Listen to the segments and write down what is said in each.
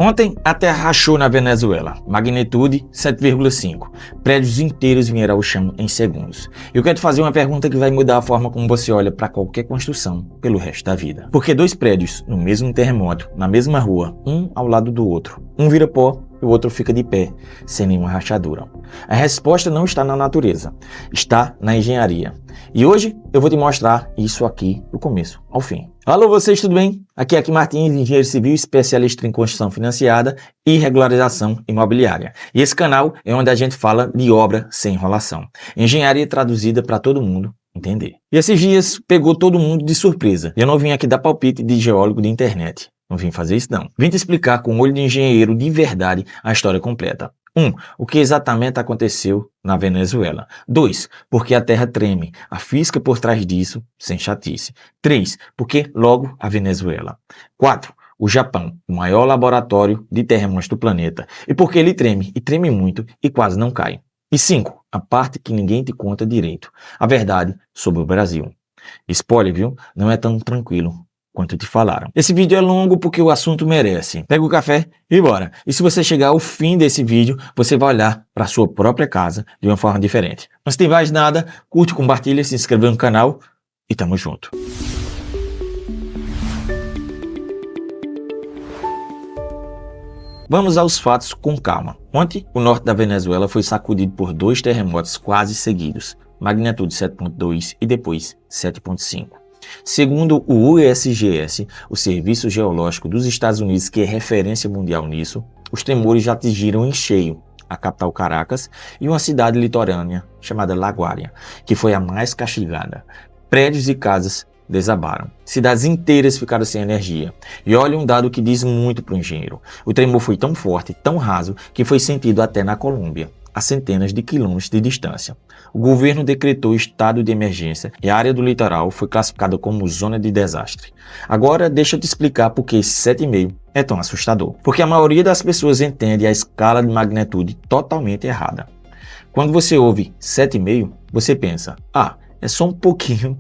Ontem a terra rachou na Venezuela, magnitude 7,5. Prédios inteiros vieram ao chão em segundos. Eu quero te fazer uma pergunta que vai mudar a forma como você olha para qualquer construção pelo resto da vida. Porque dois prédios no mesmo terremoto, na mesma rua, um ao lado do outro, um vira pó e o outro fica de pé, sem nenhuma rachadura. A resposta não está na natureza, está na engenharia. E hoje eu vou te mostrar isso aqui do começo ao fim. Alô vocês, tudo bem? Aqui é Aki Martins, engenheiro civil, especialista em construção financiada e regularização imobiliária. E esse canal é onde a gente fala de obra sem enrolação. Engenharia traduzida para todo mundo entender. E esses dias pegou todo mundo de surpresa. Eu não vim aqui dar palpite de geólogo de internet. Não vim fazer isso não. Vim te explicar com o olho de engenheiro de verdade a história completa. 1. O que exatamente aconteceu na Venezuela. 2. Porque a terra treme. A física por trás disso, sem chatice. 3. Porque logo a Venezuela. 4. O Japão, o maior laboratório de terremotos do planeta. E porque ele treme, e treme muito, e quase não cai. E 5. A parte que ninguém te conta direito. A verdade sobre o Brasil. Spoiler, viu? Não é tão tranquilo quanto te falaram. Esse vídeo é longo porque o assunto merece. Pega o café e bora. E se você chegar ao fim desse vídeo, você vai olhar para a sua própria casa de uma forma diferente. Não tem mais nada, curte, compartilha, se inscreve no canal e tamo junto. Vamos aos fatos com calma. Ontem, o norte da Venezuela foi sacudido por dois terremotos quase seguidos, magnitude 7.2 e depois 7.5. Segundo o USGS, o Serviço Geológico dos Estados Unidos, que é referência mundial nisso, os tremores já atingiram em cheio a capital Caracas e uma cidade litorânea chamada La Guaira, que foi a mais castigada. Prédios e casas desabaram. Cidades inteiras ficaram sem energia. E olha um dado que diz muito para o engenheiro. O tremor foi tão forte, tão raso, que foi sentido até na Colômbia, a centenas de quilômetros de distância. O governo decretou estado de emergência e a área do litoral foi classificada como zona de desastre. Agora deixa eu te explicar por que esse 7,5 é tão assustador. Porque a maioria das pessoas entende a escala de magnitude totalmente errada. Quando você ouve 7,5, você pensa, é só um pouquinho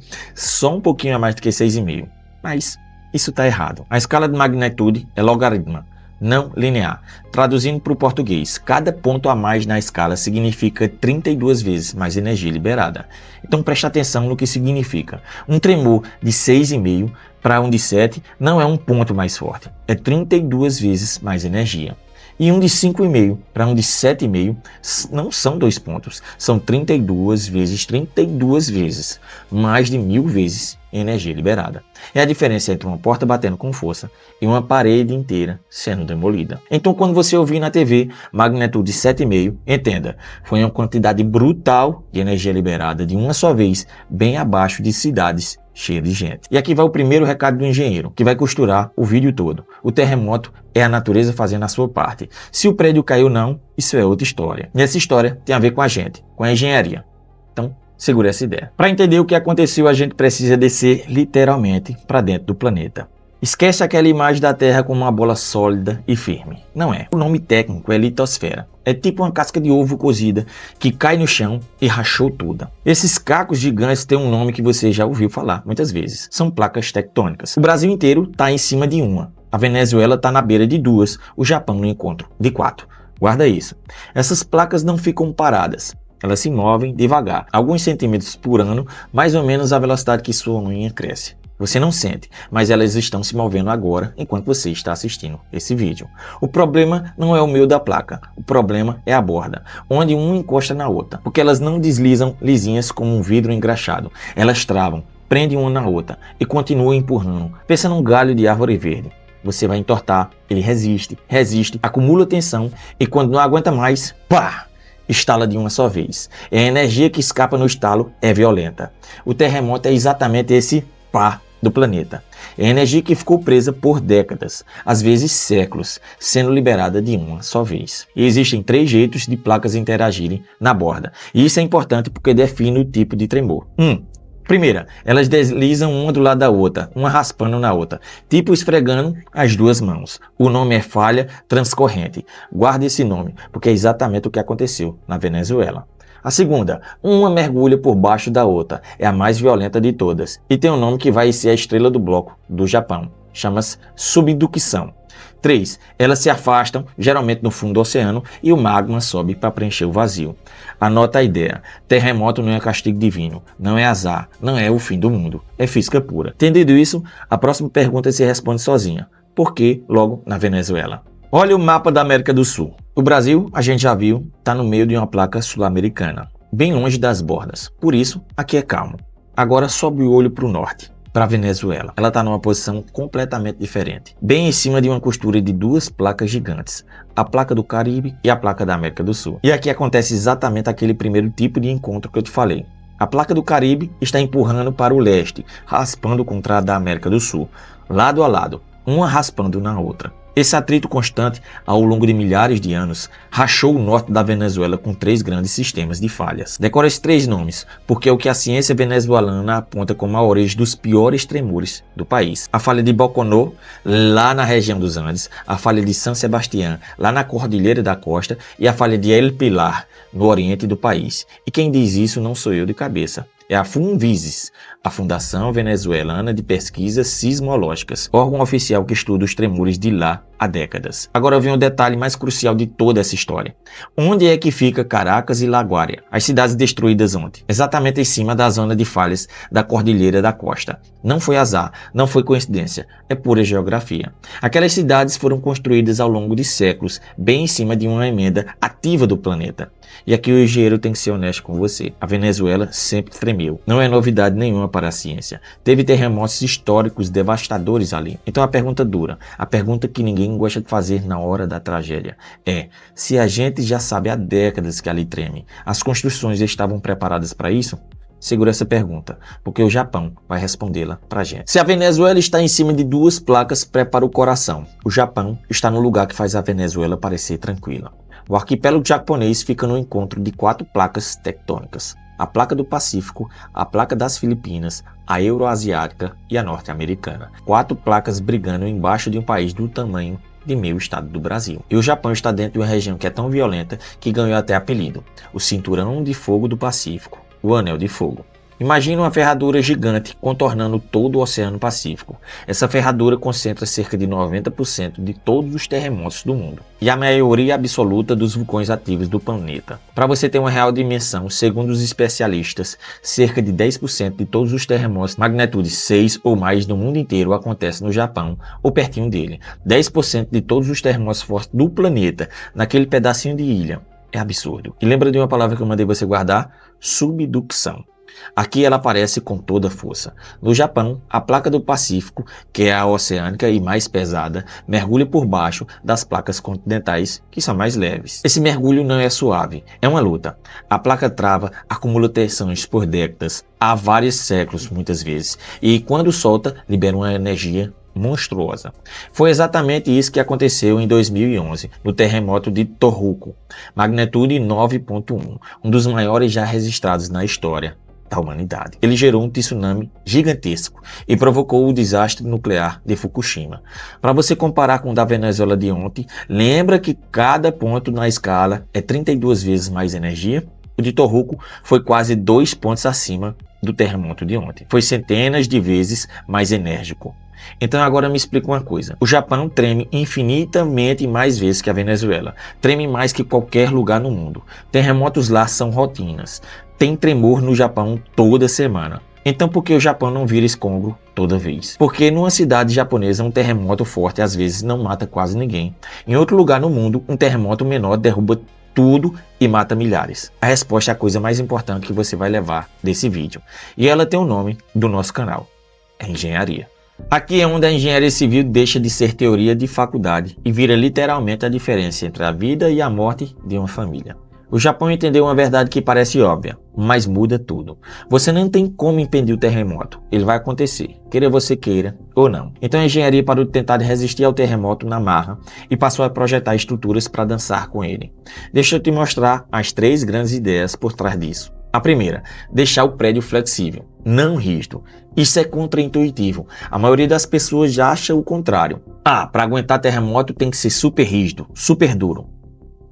a mais do que 6,5. Mas isso está errado. A escala de magnitude é logaritma, não linear. Traduzindo para o português, cada ponto a mais na escala significa 32 vezes mais energia liberada. Então preste atenção no que significa. Um tremor de 6,5 para um de 7 não é um ponto mais forte, é 32 vezes mais energia. E um de 5,5 para um de 7,5 não são dois pontos, são 32 vezes, mais de 1000 vezes energia liberada. É a diferença entre uma porta batendo com força e uma parede inteira sendo demolida. Então quando você ouvir na TV magnitude 7,5, entenda, foi uma quantidade brutal de energia liberada de uma só vez, bem abaixo de cidades cheias de gente. E aqui vai o primeiro recado do engenheiro, que vai costurar o vídeo todo. O terremoto é a natureza fazendo a sua parte. Se o prédio caiu ou não, isso é outra história. E essa história tem a ver com a gente, com a engenharia. Então, segura essa ideia. Para entender o que aconteceu, a gente precisa descer literalmente para dentro do planeta. Esquece aquela imagem da Terra como uma bola sólida e firme. Não é. O nome técnico é litosfera. É tipo uma casca de ovo cozida que cai no chão e rachou toda. Esses cacos gigantes têm um nome que você já ouviu falar muitas vezes. São placas tectônicas. O Brasil inteiro está em cima de uma. A Venezuela está na beira de 2. O Japão no encontro de 4. Guarda isso. Essas placas não ficam paradas. Elas se movem devagar, alguns centímetros por ano, mais ou menos a velocidade que sua unha cresce. Você não sente, mas elas estão se movendo agora enquanto você está assistindo esse vídeo. O problema não é o meio da placa, o problema é a borda, onde uma encosta na outra, porque elas não deslizam lisinhas como um vidro engraxado. Elas travam, prendem uma na outra e continuam empurrando. Pensa num galho de árvore verde. Você vai entortar, ele resiste, acumula tensão e quando não aguenta mais, pá! Estala de uma só vez. E a energia que escapa no estalo é violenta. O terremoto é exatamente esse pá do planeta. É a energia que ficou presa por décadas, às vezes séculos, sendo liberada de uma só vez. E existem 3 jeitos de placas interagirem na borda. E isso é importante porque define o tipo de tremor. Primeira, elas deslizam uma do lado da outra, uma raspando na outra, tipo esfregando as duas mãos. O nome é falha transcorrente. Guarde esse nome, porque é exatamente o que aconteceu na Venezuela. A segunda, uma mergulha por baixo da outra, é a mais violenta de todas, e tem um nome que vai ser a estrela do bloco do Japão. Chama-se subducção. 3. Elas se afastam, geralmente no fundo do oceano, e o magma sobe para preencher o vazio. Anota a ideia. Terremoto não é castigo divino, não é azar, não é o fim do mundo. É física pura. Entendido isso, a próxima pergunta se responde sozinha. Por que logo na Venezuela? Olha o mapa da América do Sul. O Brasil, a gente já viu, está no meio de uma placa sul-americana, bem longe das bordas. Por isso, aqui é calmo. Agora sobe o olho para o norte, para a Venezuela. Ela está numa posição completamente diferente, bem em cima de uma costura de duas placas gigantes, a placa do Caribe e a placa da América do Sul. E aqui acontece exatamente aquele primeiro tipo de encontro que eu te falei. A placa do Caribe está empurrando para o leste, raspando contra a da América do Sul, lado a lado, uma raspando na outra. Esse atrito constante, ao longo de milhares de anos, rachou o norte da Venezuela com 3 grandes sistemas de falhas. Decora esses 3 nomes, porque é o que a ciência venezuelana aponta como a origem dos piores tremores do país. A falha de Boconó, lá na região dos Andes, a falha de San Sebastián, lá na Cordilheira da Costa, e a falha de El Pilar, no oriente do país. E quem diz isso não sou eu de cabeça. É a Funvisis, a Fundação Venezuelana de Pesquisas Sismológicas, órgão oficial que estuda os tremores de lá há décadas. Agora vem o detalhe mais crucial de toda essa história. Onde é que fica Caracas e La Guaira, as cidades destruídas ontem? Exatamente em cima da zona de falhas da Cordilheira da Costa. Não foi azar, não foi coincidência, é pura geografia. Aquelas cidades foram construídas ao longo de séculos, bem em cima de uma emenda ativa do planeta. E aqui o engenheiro tem que ser honesto com você. A Venezuela sempre tremeu. Não é novidade nenhuma para a ciência. Teve terremotos históricos devastadores ali. Então a pergunta dura, a pergunta que ninguém gosta de fazer na hora da tragédia é: se a gente já sabe há décadas que ali treme, as construções estavam preparadas para isso? Segura essa pergunta, porque o Japão vai respondê-la pra gente. Se a Venezuela está em cima de 2 placas, prepara o coração. O Japão está no lugar que faz a Venezuela parecer tranquila. O arquipélago japonês fica no encontro de 4 placas tectônicas: a placa do Pacífico, a placa das Filipinas, a Euroasiática e a norte-americana. 4 placas brigando embaixo de um país do tamanho de meio estado do Brasil. E o Japão está dentro de uma região que é tão violenta que ganhou até apelido: o Cinturão de Fogo do Pacífico, o Anel de Fogo. Imagina uma ferradura gigante contornando todo o Oceano Pacífico. Essa ferradura concentra cerca de 90% de todos os terremotos do mundo e a maioria absoluta dos vulcões ativos do planeta. Para você ter uma real dimensão, segundo os especialistas, cerca de 10% de todos os terremotos magnitude 6 ou mais no mundo inteiro acontecem no Japão ou pertinho dele. 10% de todos os terremotos fortes do planeta naquele pedacinho de ilha. É absurdo. E lembra de uma palavra que eu mandei você guardar? Subducção. Aqui ela aparece com toda a força. No Japão, a placa do Pacífico, que é a oceânica e mais pesada, mergulha por baixo das placas continentais, que são mais leves. Esse mergulho não é suave, é uma luta. A placa trava, acumula tensões por décadas, há vários séculos muitas vezes, e quando solta, libera uma energia monstruosa. Foi exatamente isso que aconteceu em 2011, no terremoto de Tohoku, magnitude 9.1, um dos maiores já registrados na história da humanidade. Ele gerou um tsunami gigantesco e provocou o desastre nuclear de Fukushima. Para você comparar com o da Venezuela de ontem, lembra que cada ponto na escala é 32 vezes mais energia? O de Tohoku foi quase 2 pontos acima do terremoto de ontem. Foi centenas de vezes mais enérgico. Então agora me explica uma coisa. O Japão treme infinitamente mais vezes que a Venezuela. Treme mais que qualquer lugar no mundo. Terremotos lá são rotinas. Tem tremor no Japão toda semana. Então por que o Japão não vira escombro toda vez? Porque numa cidade japonesa um terremoto forte às vezes não mata quase ninguém. Em outro lugar no mundo, um terremoto menor derruba tudo e mata milhares. A resposta é a coisa mais importante que você vai levar desse vídeo. E ela tem o nome do nosso canal. É engenharia. Aqui é onde a engenharia civil deixa de ser teoria de faculdade e vira literalmente a diferença entre a vida e a morte de uma família. O Japão entendeu uma verdade que parece óbvia, mas muda tudo. Você não tem como impedir o terremoto, ele vai acontecer, queira você queira ou não. Então a engenharia parou de tentar resistir ao terremoto na marra e passou a projetar estruturas para dançar com ele. Deixa eu te mostrar as 3 grandes ideias por trás disso. A primeira, deixar o prédio flexível, não rígido. Isso é contraintuitivo. A maioria das pessoas já acha o contrário. Para aguentar terremoto tem que ser super rígido, super duro.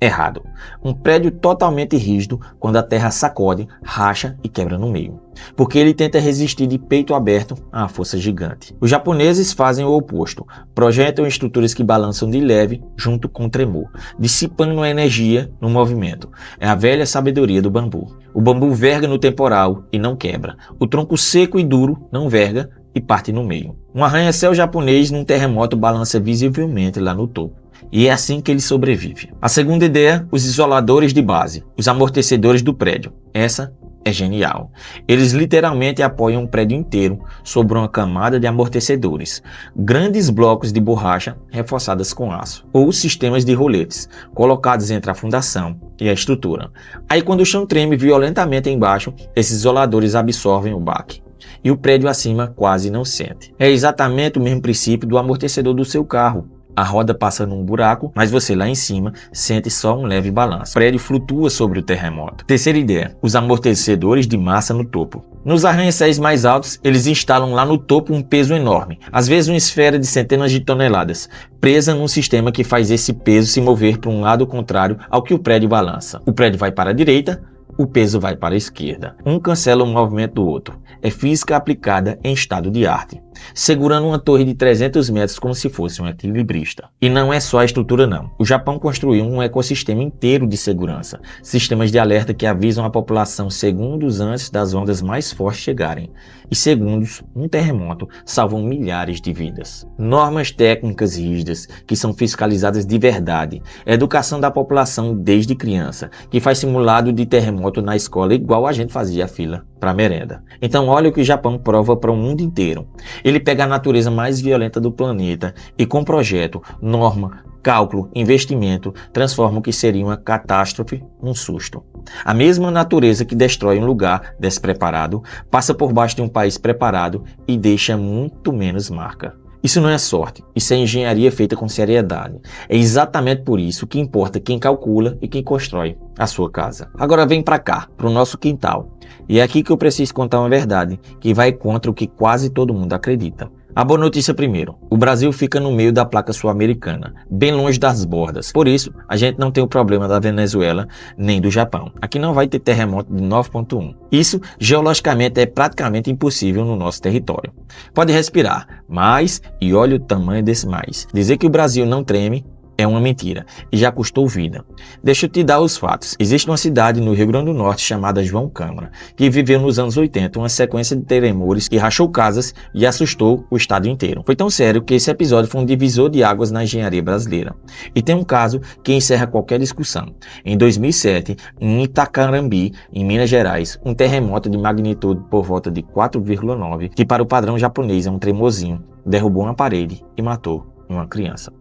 Errado. Um prédio totalmente rígido, quando a terra sacode, racha e quebra no meio, porque ele tenta resistir de peito aberto a uma força gigante. Os japoneses fazem o oposto, projetam estruturas que balançam de leve junto com o tremor, dissipando a energia no movimento. É a velha sabedoria do bambu. O bambu verga no temporal e não quebra. O tronco seco e duro não verga e parte no meio. Um arranha-céu japonês num terremoto balança visivelmente lá no topo. E é assim que ele sobrevive. A segunda ideia, os isoladores de base, os amortecedores do prédio. Essa é genial. Eles literalmente apoiam um prédio inteiro sobre uma camada de amortecedores, grandes blocos de borracha reforçadas com aço, ou sistemas de roletes, colocados entre a fundação e a estrutura. Aí quando o chão treme violentamente embaixo, esses isoladores absorvem o baque. E o prédio acima quase não sente. É exatamente o mesmo princípio do amortecedor do seu carro. A roda passa num buraco, mas você lá em cima sente só um leve balanço. O prédio flutua sobre o terremoto. Terceira ideia, os amortecedores de massa no topo. Nos arranha-céus mais altos, eles instalam lá no topo um peso enorme, às vezes uma esfera de centenas de toneladas, presa num sistema que faz esse peso se mover para um lado contrário ao que o prédio balança. O prédio vai para a direita, o peso vai para a esquerda. Um cancela o movimento do outro. É física aplicada em estado de arte, segurando uma torre de 300 metros como se fosse um equilibrista. E não é só a estrutura não. O Japão construiu um ecossistema inteiro de segurança, sistemas de alerta que avisam a população segundos antes das ondas mais fortes chegarem. E segundos, um terremoto salvam milhares de vidas. Normas técnicas rígidas, que são fiscalizadas de verdade. Educação da população desde criança, que faz simulado de terremoto na escola igual a gente fazia a fila para merenda. Então olha o que o Japão prova para o mundo inteiro. Ele pega a natureza mais violenta do planeta e com projeto, norma, cálculo, investimento, transforma o que seria uma catástrofe num susto. A mesma natureza que destrói um lugar despreparado, passa por baixo de um país preparado e deixa muito menos marca. Isso não é sorte, isso é engenharia feita com seriedade. É exatamente por isso que importa quem calcula e quem constrói a sua casa. Agora vem para cá, para o nosso quintal. E é aqui que eu preciso contar uma verdade que vai contra o que quase todo mundo acredita. A boa notícia primeiro, o Brasil fica no meio da placa sul-americana, bem longe das bordas. Por isso, a gente não tem o problema da Venezuela nem do Japão. Aqui não vai ter terremoto de 9.1. Isso, geologicamente, é praticamente impossível no nosso território. Pode respirar, mas, e olha o tamanho desse mais. Dizer que o Brasil não treme é uma mentira e já custou vida. Deixa eu te dar os fatos. Existe uma cidade no Rio Grande do Norte chamada João Câmara, que viveu nos anos 80 uma sequência de tremores que rachou casas e assustou o estado inteiro. Foi tão sério que esse episódio foi um divisor de águas na engenharia brasileira. E tem um caso que encerra qualquer discussão. Em 2007, em Itacarambi, em Minas Gerais, um terremoto de magnitude por volta de 4,9, que para o padrão japonês é um tremorzinho, derrubou uma parede e matou uma criança.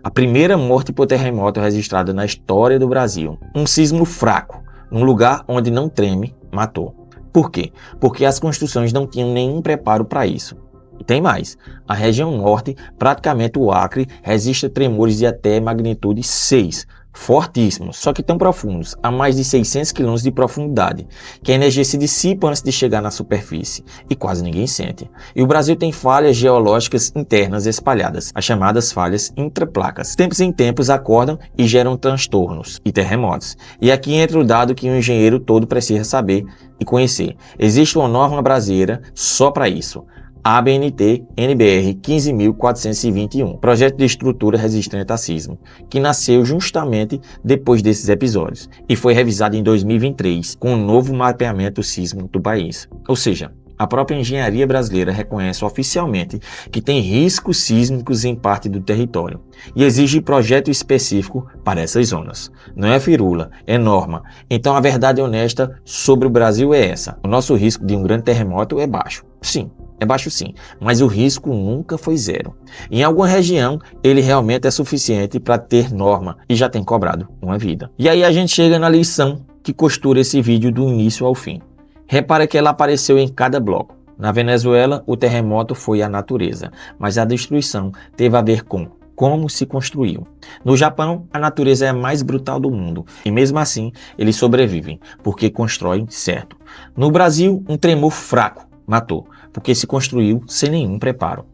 A primeira morte por terremoto registrada na história do Brasil. Um sismo fraco, num lugar onde não treme, matou. Por quê? Porque as construções não tinham nenhum preparo para isso. E tem mais. A região norte, praticamente o Acre, resiste a tremores de até magnitude 6. Fortíssimos, só que tão profundos, a mais de 600 km de profundidade, que a energia se dissipa antes de chegar na superfície, e quase ninguém sente. E o Brasil tem falhas geológicas internas espalhadas, as chamadas falhas intraplacas. Tempos em tempos acordam e geram transtornos e terremotos. E aqui entra o dado que um engenheiro todo precisa saber e conhecer. Existe uma norma brasileira só para isso. ABNT NBR 15.421, Projeto de Estrutura Resistente a Sismo, que nasceu justamente depois desses episódios e foi revisado em 2023 com um novo mapeamento sísmico do país. Ou seja, a própria engenharia brasileira reconhece oficialmente que tem riscos sísmicos em parte do território e exige projeto específico para essas zonas. Não é firula, é norma. Então a verdade honesta sobre o Brasil é essa. O nosso risco de um grande terremoto é baixo. Sim. É baixo sim, mas o risco nunca foi zero. Em alguma região, ele realmente é suficiente para ter norma e já tem cobrado uma vida. E aí a gente chega na lição que costura esse vídeo do início ao fim. Repara que ela apareceu em cada bloco. Na Venezuela, o terremoto foi a natureza, mas a destruição teve a ver com como se construiu. No Japão, a natureza é a mais brutal do mundo e mesmo assim eles sobrevivem, porque constroem certo. No Brasil, um tremor fraco matou, porque se construiu sem nenhum preparo.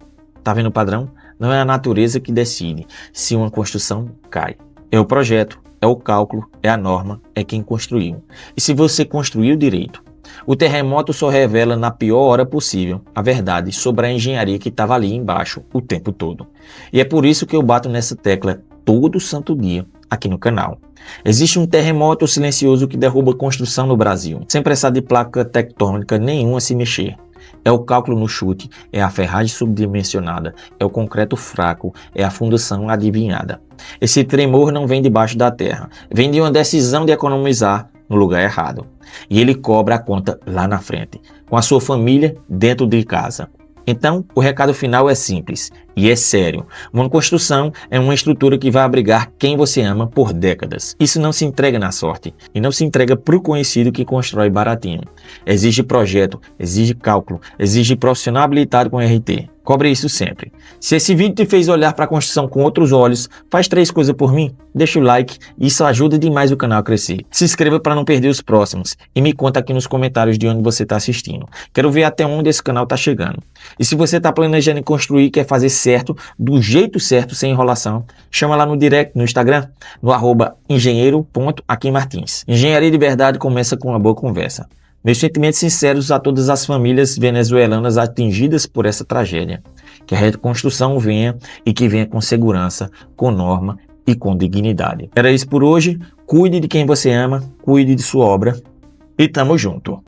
Tá vendo o padrão? Não é a natureza que decide se uma construção cai. É o projeto, é o cálculo, é a norma, é quem construiu. E se você construiu direito, o terremoto só revela na pior hora possível a verdade sobre a engenharia que estava ali embaixo o tempo todo. E é por isso que eu bato nessa tecla todo santo dia aqui no canal. Existe um terremoto silencioso que derruba a construção no Brasil, sem precisar de placa tectônica nenhuma se mexer. É o cálculo no chute, é a ferragem subdimensionada, é o concreto fraco, é a fundação adivinhada. Esse tremor não vem debaixo da terra, vem de uma decisão de economizar no lugar errado. E ele cobra a conta lá na frente, com a sua família dentro de casa. Então, o recado final é simples e é sério. Uma construção é uma estrutura que vai abrigar quem você ama por décadas. Isso não se entrega na sorte e não se entrega para o conhecido que constrói baratinho. Exige projeto, exige cálculo, exige profissional habilitado com RT. Cobre isso sempre. Se esse vídeo te fez olhar para a construção com outros olhos, faz 3 coisas por mim, deixa o like, isso ajuda demais o canal a crescer. Se inscreva para não perder os próximos e me conta aqui nos comentários de onde você está assistindo. Quero ver até onde esse canal está chegando. E se você está planejando em construir e quer fazer certo, do jeito certo, sem enrolação, chama lá no direct, no Instagram, no @engenheiro.aquimmartins. Engenharia de verdade começa com uma boa conversa. Meus sentimentos sinceros a todas as famílias venezuelanas atingidas por essa tragédia. Que a reconstrução venha e que venha com segurança, com norma e com dignidade. Era isso por hoje. Cuide de quem você ama, cuide de sua obra e tamo junto.